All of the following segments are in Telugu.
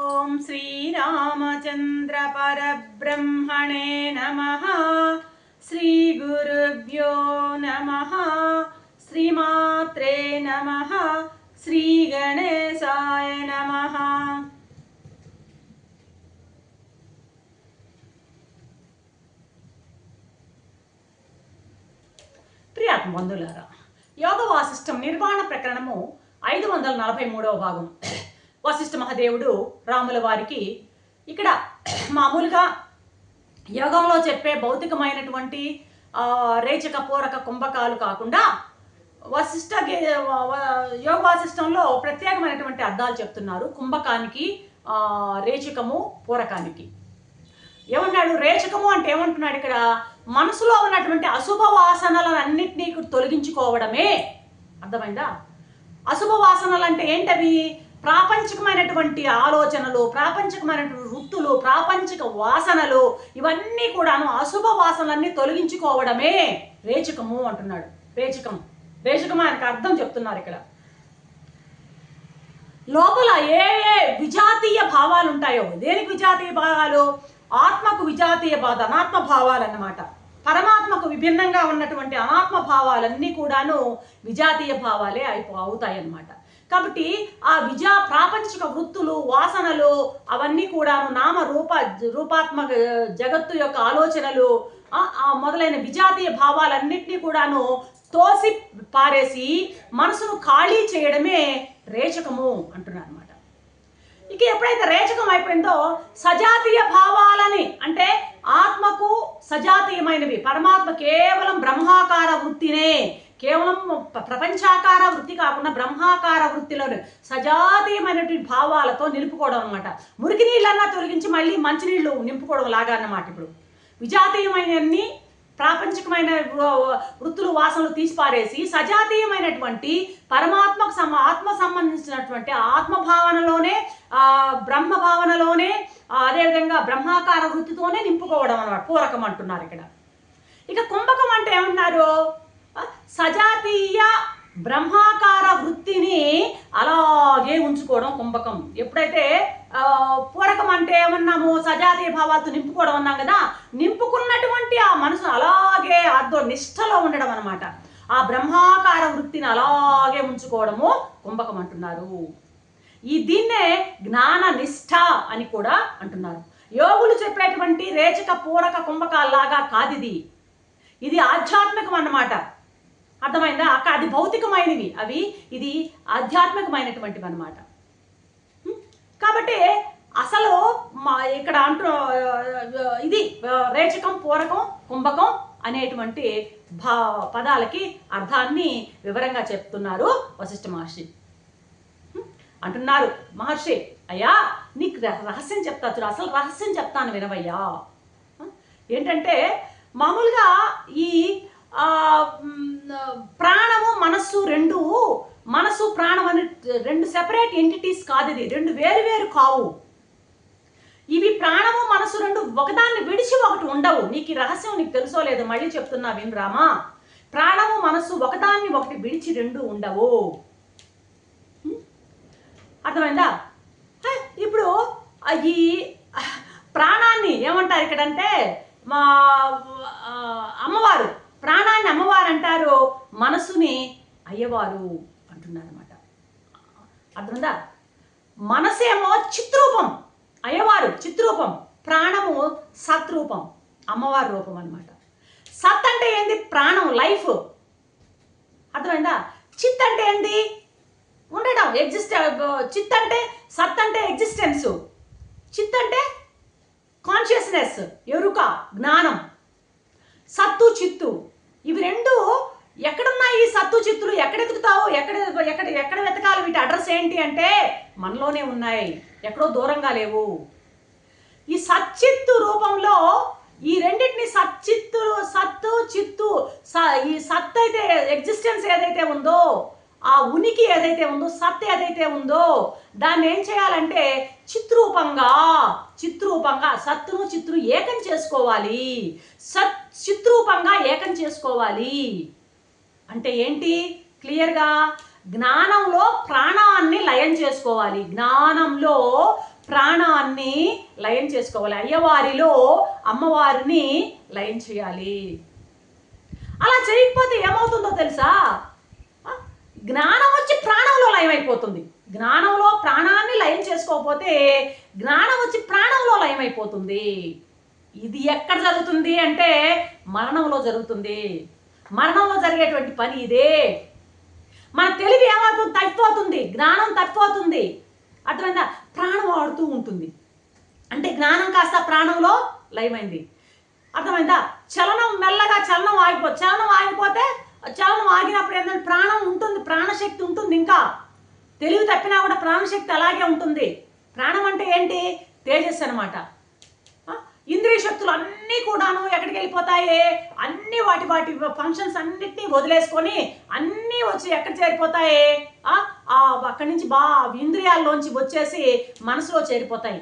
ఓం శ్రీరామచంద్ర పరబ్రహ్మణే నమః. శ్రీ గురుభ్యో నమః. శ్రీమాత్రే నమః. శ్రీ గణేశాయ నమః. ప్రియాత్మ బంధువులారా, యోగ వాసిష్టం నిర్వాణ ప్రకరణము 543వ భాగం. వశిష్ఠ మహాదేవుడు రాముల వారికి ఇక్కడ మామూలుగా యోగంలో చెప్పే భౌతికమైనటువంటి రేచక పూరక కుంభకాలు కాకుండా యోగ వాసిష్టంలో ప్రత్యేకమైనటువంటి అర్థాలు చెప్తున్నారు. కుంభకానికి, రేచకము, పూరకానికి. ఏమన్నాడు? రేచకము అంటే ఏమంటున్నాడు ఇక్కడ? మనసులో ఉన్నటువంటి అశుభ వాసనలన్నింటినీ తొలగించుకోవడమే. అర్థమైందా? అశుభ వాసనలు అంటే ఏంటవి? ప్రాపంచికమైనటువంటి ఆలోచనలు, ప్రాపంచికమైనటువంటి వృత్తులు, ప్రాపంచిక వాసనలు, ఇవన్నీ కూడాను అశుభ వాసనలన్నీ తొలగించుకోవడమే రేచకము అంటున్నాడు. రేచకం ఆయనకు అర్థం చెప్తున్నారు ఇక్కడ. లోపల ఏ ఏ విజాతీయ భావాలు ఉంటాయో, దేనికి విజాతీయ భావాలు? ఆత్మకు విజాతీయ భావ అనాత్మ భావాలు అన్నమాట. పరమాత్మకు విభిన్నంగా ఉన్నటువంటి అనాత్మ భావాలన్నీ కూడాను విజాతీయ భావాలే అవుతాయి అన్నమాట. కాబట్టి ఆ ప్రాపంచిక వృత్తులు, వాసనలు అవన్నీ కూడాను నామ రూపాత్మక జగత్తు యొక్క ఆలోచనలు, మొదలైన విజాతీయ భావాలన్నింటినీ కూడాను తోసి పారేసి మనసును ఖాళీ చేయడమే రేచకము అంటున్నారు అనమాట. ఇక ఎప్పుడైతే రేచకం అయిపోయిందో సజాతీయ భావాలని, అంటే ఆత్మకు సజాతీయమైనవి, పరమాత్మ కేవలం బ్రహ్మాకార వృత్తినే, కేవలం ప్రపంచాకార వృత్తి కాకుండా బ్రహ్మాకార వృత్తిలోనే సజాతీయమైనటువంటి భావాలతో నిలుపుకోవడం అనమాట. మురికి నీళ్ళన్నా తొలగించి మళ్ళీ మంచినీళ్ళు నింపుకోవడం లాగా అన్నమాట. ఇప్పుడు విజాతీయమైనన్ని ప్రాపంచికమైన వృత్తులు, వాసనలు తీసిపారేసి సజాతీయమైనటువంటి పరమాత్మకు ఆత్మ సంబంధించినటువంటి ఆత్మభావనలోనే, బ్రహ్మ భావనలోనే, అదేవిధంగా బ్రహ్మాకార వృత్తితోనే నింపుకోవడం అన్నమాట. పూరకం అంటున్నారు ఇక్కడ. ఇక కుంభకం అంటే ఏమన్నారు? సజాతీయ బ్రహ్మాకార వృత్తిని అలాగే ఉంచుకోవడం కుంభకం. ఎప్పుడైతే పూరకం అంటే ఏమన్నాము? సజాతీయ భావాలతో నింపుకోవడం అన్నాం కదా. నింపుకున్నటువంటి ఆ మనసు అలాగే అదో నిష్టలో ఉండడం అనమాట. ఆ బ్రహ్మాకార వృత్తిని అలాగే ఉంచుకోవడము కుంభకం అంటున్నారు. దీన్నే జ్ఞాన నిష్ఠ అని కూడా అంటున్నారు. యోగులు చెప్పేటువంటి రేచక పూరక కుంభకాల్లాగా కాదు ఇది ఆధ్యాత్మికం అన్నమాట. అర్థమైందా? అది భౌతికమైనవి అవి, ఇది ఆధ్యాత్మికమైనటువంటివి అన్నమాట. కాబట్టి అసలు ఇక్కడ ఇది రేచకం, పూరకం, కుంభకం అనేటువంటి పదాలకి అర్థాన్ని వివరంగా చెప్తున్నారు వశిష్ఠ మహర్షి. అంటున్నారు మహర్షి, అయ్యా నీకు రహస్యం చెప్తా చూడు, అసలు రహస్యం చెప్తాను వినవయ్యా. ఏంటంటే మామూలుగా ఈ ప్రాణము, మనస్సు రెండు, మనసు ప్రాణం అనే రెండు సెపరేట్ ఎంటిటీస్ కాదు. ఇది రెండు వేరు కావు. ఇవి ప్రాణము, మనసు రెండు ఒకదాన్ని విడిచి ఒకటి ఉండవు. నీకు ఈ రహస్యం నీకు తెలుసో లేదో మళ్ళీ చెప్తున్నా వినరామా. ప్రాణము, మనస్సు ఒకదాన్ని ఒకటి విడిచి రెండు ఉండవు. అర్థమైందా? ఇప్పుడు ఈ ప్రాణాన్ని ఏమంటారు ఇక్కడంటే, మా అమ్మవారు ప్రాణాన్ని అమ్మవారు అంటారు, మనసుని అయ్యవారు అంటున్నారు అనమాట. అర్థమైందా? మనసేమో చిత్రూపం, అయ్యవారు చిత్రూపం, ప్రాణము సత్రూపం, అమ్మవారి రూపం అనమాట. సత్ అంటే ఏంది? ప్రాణం, లైఫ్. అర్థమైందా? చిత్ అంటే ఏంది? ఉండడం, చిత్ అంటే, సత్ అంటే ఎగ్జిస్టెన్స్, చిత్ అంటే కాన్షియస్నెస్, ఎరుక, జ్ఞానం. సత్తు, చిత్తు, ఇవి రెండు ఎక్కడున్నాయి? సత్తు చిత్తులు ఎక్కడ ఎదుగుతావు? ఎక్కడ వెతకాలి? వీటి అడ్రస్ ఏంటి అంటే మనలోనే ఉన్నాయి, ఎక్కడో దూరంగా లేవు. ఈ సచ్చిత్తు రూపంలో ఈ రెండింటిని సత్తు చిత్తు, ఈ సత్ అయితే ఎగ్జిస్టెన్స్ ఏదైతే ఉందో, ఆ ఉనికి ఏదైతే ఉందో, సత్ ఏదైతే ఉందో, దాన్ని ఏం చేయాలంటే చిత్రూపంగా సత్తును చిత్తును ఏకం చేసుకోవాలి. చిత్రూపంగా ఏకం చేసుకోవాలి అంటే ఏంటి? క్లియర్గా జ్ఞానంలో ప్రాణాన్ని లయం చేసుకోవాలి, జ్ఞానంలో ప్రాణాన్ని లయం చేసుకోవాలి. అయ్యవారిలో అమ్మవారిని లయం చేయాలి. అలా చేయకపోతే ఏమవుతుందో తెలుసా? జ్ఞానం వచ్చి ప్రాణంలో లయం అయిపోతుంది. జ్ఞానంలో ప్రాణాన్ని లయం చేసుకోకపోతే జ్ఞానం వచ్చి ప్రాణంలో లయం అయిపోతుంది. ఇది ఎక్కడ జరుగుతుంది అంటే మరణంలో జరుగుతుంది. మరణంలో జరిగేటువంటి పని ఇదే. మన తెలివి ఏమవుతుంది? తప్పిపోతుంది. జ్ఞానం తప్పిపోతుంది. అర్థమైందా? ప్రాణం ఆడుతూ ఉంటుంది. అంటే జ్ఞానం కాస్త ప్రాణంలో లయమైంది. అర్థమైందా? చలనం మెల్లగా చలనం ఆగిపోతే చలనం ఆగినప్పుడు ఏంటంటే ప్రాణం ఉంటుంది, ప్రాణశక్తి ఉంటుంది. ఇంకా తెలివి తప్పినా కూడా ప్రాణశక్తి అలాగే ఉంటుంది. ప్రాణం అంటే ఏంటి? తేజస్సు అనమాట. ఇంద్రియ శక్తులు అన్నీ కూడాను ఎక్కడికి వెళ్ళిపోతాయి? అన్నీ వాటి ఫంక్షన్స్ అన్నిటినీ వదిలేసుకొని అన్నీ వచ్చి ఎక్కడ చేరిపోతాయి? అక్కడి నుంచి ఇంద్రియాల్లోంచి వచ్చేసి మనసులో చేరిపోతాయి.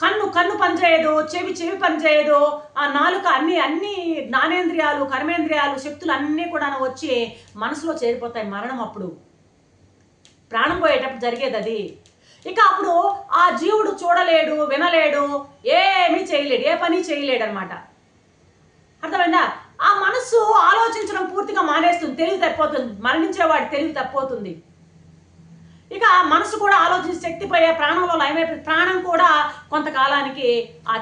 కన్ను పనిచేయదు, చెవి పనిచేయదు, ఆ నాలుక అన్ని జ్ఞానేంద్రియాలు, కర్మేంద్రియాలు, శక్తులు అన్నీ కూడా వచ్చి మనసులో చేరిపోతాయి. మరణం అప్పుడు ప్రాణం పోయేటప్పుడు జరిగేది అది. ఇక అప్పుడు ఆ జీవుడు చూడలేడు, వినలేడు, ఏమీ చేయలేడు, ఏ పని చేయలేడు అనమాట. అర్థమైందా? ఆ మనస్సు ఆలోచించడం పూర్తిగా మానేస్తుంది. తెలివి తప్పిపోతుంది. మరణించేవాడి తెలివి తప్పిపోతుంది. ఇక మనసు కూడా ఆలోచించే శక్తి పోయే ప్రాణంలో లయమైపోయింది. ప్రాణం కూడా కొంతకాలానికి ఆ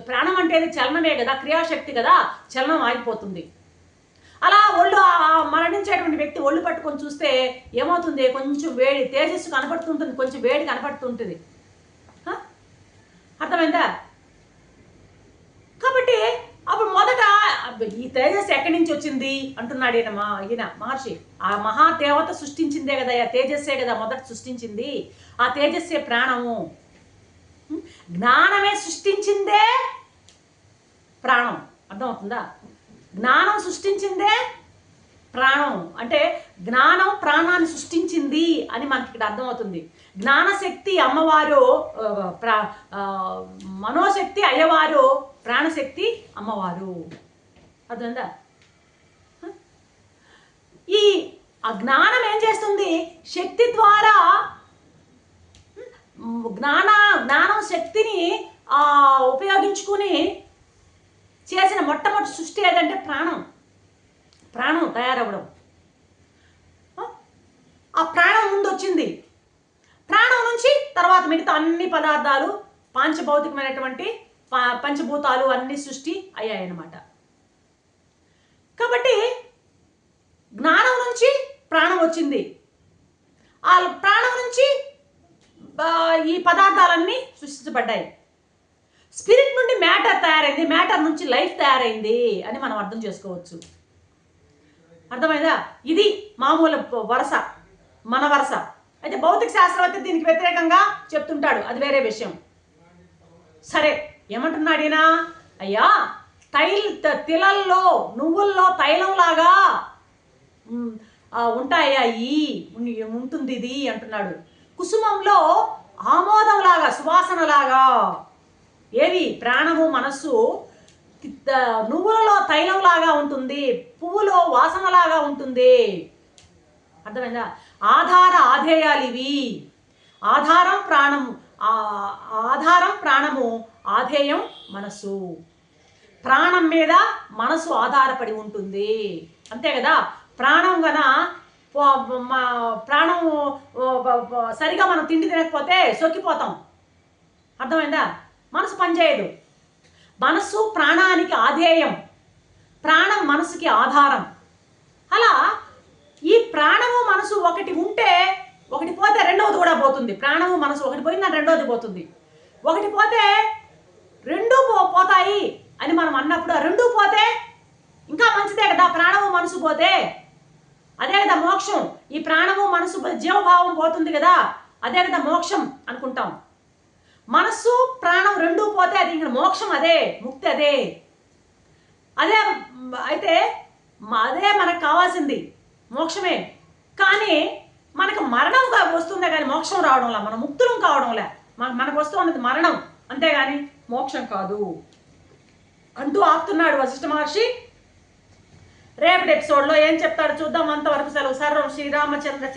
ప్రాణం అంటే చలనమే కదా, క్రియాశక్తి కదా, చలనం ఆగిపోతుంది. అలా మరణించేటువంటి వ్యక్తి ఒళ్ళు పట్టుకొని చూస్తే ఏమవుతుంది? కొంచెం వేడి, తేజస్సు కనపడుతుంటుంది, కొంచెం వేడి కనపడుతుంటుంది. అర్థమైందా? కాబట్టి అప్పుడు మొదట ఈ తేజస్సు ఎక్కడి నుంచి వచ్చింది అంటున్నాడు ఈయన మహర్షి. ఆ మహాదేవత సృష్టించిందే కదా, ఆ తేజస్సే కదా మొదట సృష్టించింది. ఆ తేజస్సే ప్రాణము. జ్ఞానమే సృష్టించిందే ప్రాణం. అర్థమవుతుందా? జ్ఞానం సృష్టించిందే ప్రాణం. అంటే జ్ఞానం ప్రాణాన్ని సృష్టించింది అని మనకి ఇక్కడ అర్థమవుతుంది. జ్ఞానశక్తి అమ్మవారు, మనోశక్తి అయ్యవారు, ప్రాణశక్తి అమ్మవారు. అర్థమైందా? ఈ జ్ఞానం ఏం చేస్తుంది? శక్తి ద్వారా జ్ఞానం శక్తిని ఉపయోగించుకుని చేసిన మొట్టమొదటి సృష్టి ఏదంటే ప్రాణం తయారవ్వడం. ఆ ప్రాణం ముందు వచ్చింది. ప్రాణం నుంచి తర్వాత మిగతా అన్ని పదార్థాలు, పాంచభౌతికమైనటువంటి పంచభూతాలు అన్ని సృష్టి అయ్యాయన్నమాట. కాబట్టి జ్ఞానం నుంచి ప్రాణం వచ్చింది. ఆ ప్రాణం నుంచి ఈ పదార్థాలన్నీ సృష్టించబడ్డాయి. స్పిరిట్ నుండి మ్యాటర్ తయారైంది, మ్యాటర్ నుంచి లైఫ్ తయారైంది అని మనం అర్థం చేసుకోవచ్చు. అర్థమైందా? ఇది మామూలు వరుస, మన వరుస. అయితే భౌతిక శాస్త్రం అయితే దీనికి వ్యతిరేకంగా చెప్తుంటాడు, అది వేరే విషయం. సరే, ఏమంటున్నాడు ఈయన? అయ్యా, తిలల్లో, నువ్వుల్లో తైలంలాగా ఉంటాయా ఉంటుంది ఇది అంటున్నాడు. కుసుమంలో ఆమోదంలాగా, సువాసనలాగా. ఏవి? ప్రాణము, మనస్సు నువ్వులలో తైలంలాగా ఉంటుంది, పువ్వులో వాసనలాగా ఉంటుంది. అర్థమైందా? ఆధేయాలు ఇవి. ఆధారం ప్రాణము, ఆధేయం మనస్సు. ప్రాణం మీద మనసు ఆధారపడి ఉంటుంది. అంతే కదా? ప్రాణం సరిగా మనం తిండి తినకపోతే సొక్కిపోతాం. అర్థమైందా? మనసు పనిచేయదు. మనస్సు ప్రాణానికి ఆధేయం, ప్రాణం మనసుకి ఆధారం. అలా ఈ ప్రాణము మనసు ఒకటి ఉంటే ఒకటి పోతే రెండవది కూడా పోతుంది. ప్రాణము మనసు ఒకటి పోయిందని రెండవది పోతుంది. ఒకటి పోతే రెండూ పోతాయి అని మనం అన్నప్పుడు ఆ రెండూ పోతే ఇంకా మంచిదే కదా. ప్రాణము మనసు పోతే అదే కదా మోక్షం. ఈ ప్రాణము మనసు జీవభావం పోతుంది కదా, అదే కదా మోక్షం అనుకుంటాం. మనస్సు ప్రాణం రెండూ పోతే అది ఇంకా మోక్షం, అదే ముక్తి, అదే అయితే అదే మనకు కావాల్సింది, మోక్షమే. కానీ మనకు మరణం వస్తుందే కానీ మోక్షం రావడంలా, మన ముక్తులం కావడంలే. మనకు వస్తున్నది మరణం, అంతేగాని మోక్షం కాదు అంటూ ఆపుతున్నాడు వశిష్ఠ మహర్షి. రేపటి ఎపిసోడ్లో ఏం చెప్తాడు చూద్దాం. అంతవరకు సెలవు. సర్వం శ్రీరామచంద్ర.